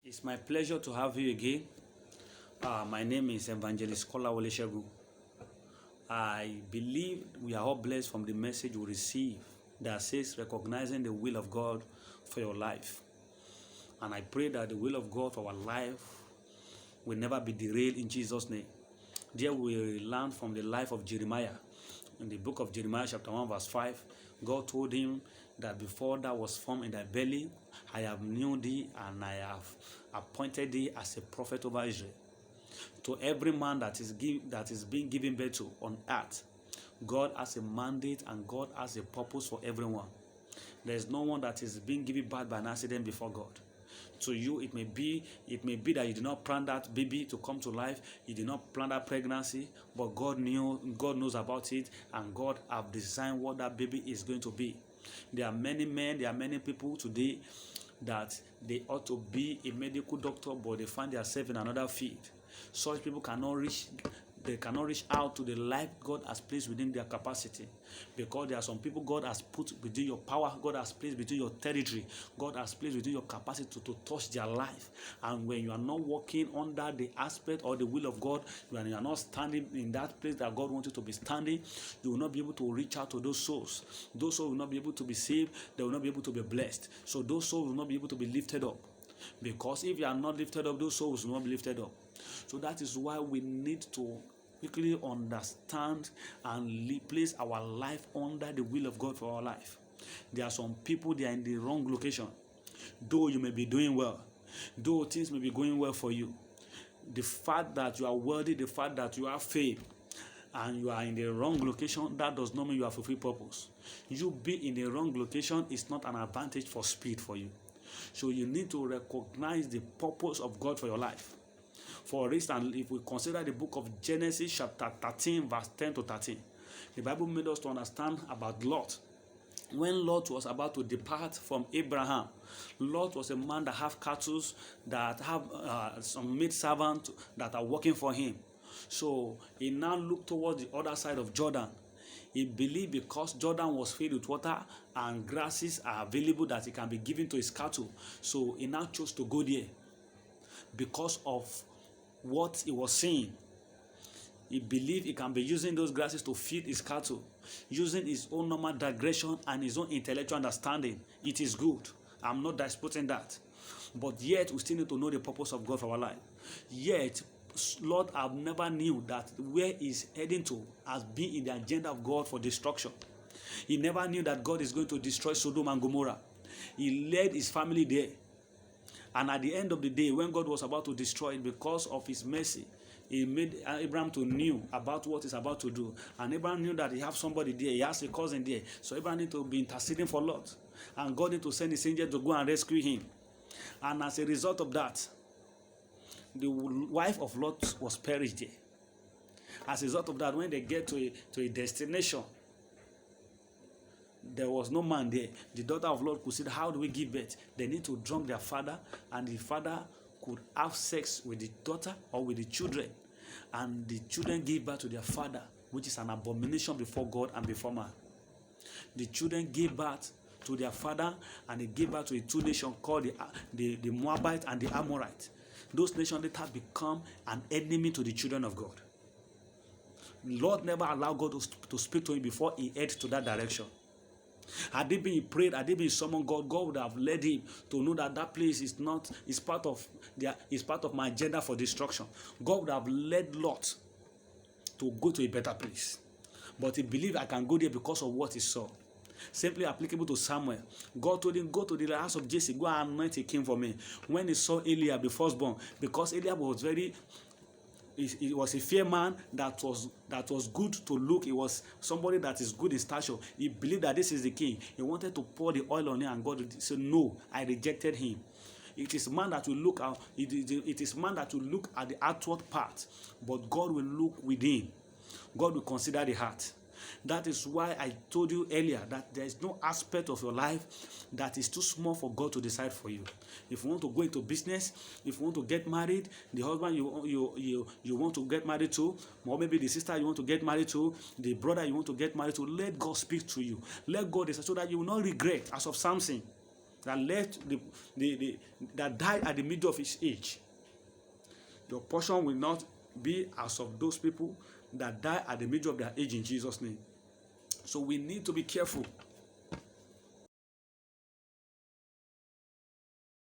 It's my pleasure to have you again. My name is Evangelist Kola Oleshegun. I believe we are all blessed from the message we receive that says recognizing the will of God for your life. And I pray that the will of God for our life will never be derailed in Jesus' name. There we learn from the life of Jeremiah. In the book of Jeremiah chapter 1 verse 5, God told him that before that was formed in thy belly, I have known thee and I have appointed thee as a prophet over Israel. To every man that is being given birth to on earth, God has a mandate and God has a purpose for everyone. There is no one that is being given birth by an accident before God. To you, it may be that you did not plan that baby to come to life, you did not plan that pregnancy, but God knows about it, and God have designed what that baby is going to be. There are many men, there are many people today that they ought to be a medical doctor, but they find themselves in another field. Such people cannot reach out to the life God has placed within their capacity, because there are some people God has put within your power, God has placed within your territory, God has placed within your capacity to touch their life. And when you are not working under the aspect or the will of God, when you are not standing in that place that God wants you to be standing, you will not be able to reach out to those souls. Those souls will not be able to be saved, they will not be able to be blessed. So those souls will not be able to be lifted up. Because if you are not lifted up, those souls will not be lifted up. So that is why we need to quickly understand and place our life under the will of God for our life. There are some people, they are in the wrong location. Though you may be doing well, though things may be going well for you, the fact that you are worthy, the fact that you have faith, and you are in the wrong location, that does not mean you have fulfilled purpose. You being in the wrong location is not an advantage for speed for you. So you need to recognize the purpose of God for your life. For instance, if we consider the book of Genesis chapter 13 verse 10 to 13, the Bible made us to understand about Lot. When Lot was about to depart from Abraham, Lot was a man that have cattle, that have some maid servants that are working for him. So he now looked towards the other side of Jordan. He believed because Jordan was filled with water and grasses are available that he can be given to his cattle. So he now chose to go there because of what he was seeing. He believed he can be using those grasses to feed his cattle, using his own normal digression and his own intellectual understanding. It is good. I'm not disputing that. But yet, we still need to know the purpose of God for our life. Yet, Lord have never knew that where he's heading to has been in the agenda of God for destruction. He never knew that God is going to destroy Sodom and Gomorrah. He led his family there. And at the end of the day, when God was about to destroy it, because of his mercy, he made Abraham to know about what he's about to do. And Abraham knew that he has somebody there, he has a cousin there. So Abraham needed to be interceding for Lot. And God needed to send his angel to go and rescue him. And as a result of that, the wife of Lot was perished there. As a result of that, when they get to a destination, there was no man there. The daughter of Lot could say, how do we give birth? They need to drunk their father, and the father could have sex with the daughter or with the children. And the children gave birth to their father, which is an abomination before God and before man. The children gave birth to their father, and they gave birth to a two nations called the Moabite and the Amorite. Those nations later become an enemy to the children of God. Lord never allowed God to speak to him before he head to that direction. Had he been prayed, had he been summoned, God would have led him to know that that place is part of my agenda for destruction. God would have led Lot to go to a better place. But he believed, I can go there because of what he saw. Simply applicable to Samuel. God told him, go to the house of Jesse, go and anoint a king for me. When he saw Eliab, the firstborn, because Eliab was he was a fair man that was good to look. He was somebody that is good in stature. He believed that this is the king. He wanted to pour the oil on him, and God said, no, I rejected him. It is man that will look out. It is man that will look at the outward part, but God will look within. God will consider the heart. That is why I told you earlier that there is no aspect of your life that is too small for God to decide for you. If you want to go into business, if you want to get married, the husband you want to get married to, or maybe the sister you want to get married to, the brother you want to get married to, let God speak to you. Let God decide so that you will not regret, as of Samson. that left that died at the middle of his age. Your portion will not be as of those people that die at the middle of their age in Jesus' name. So we need to be careful